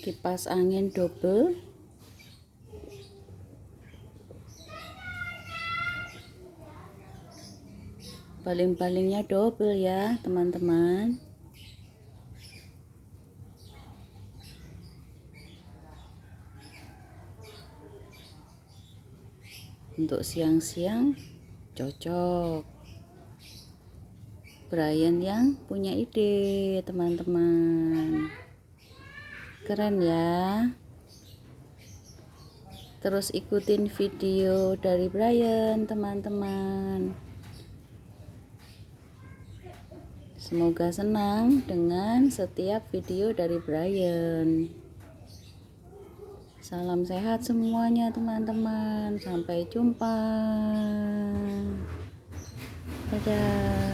kipas angin double, baling-balingnya double ya teman-teman. Untuk siang-siang cocok. Brian yang punya ide teman-teman, keren ya. Terus ikutin video dari Brian teman-teman. Semoga senang dengan setiap video dari Brian. Salam sehat semuanya teman-teman. Sampai jumpa. Dadah.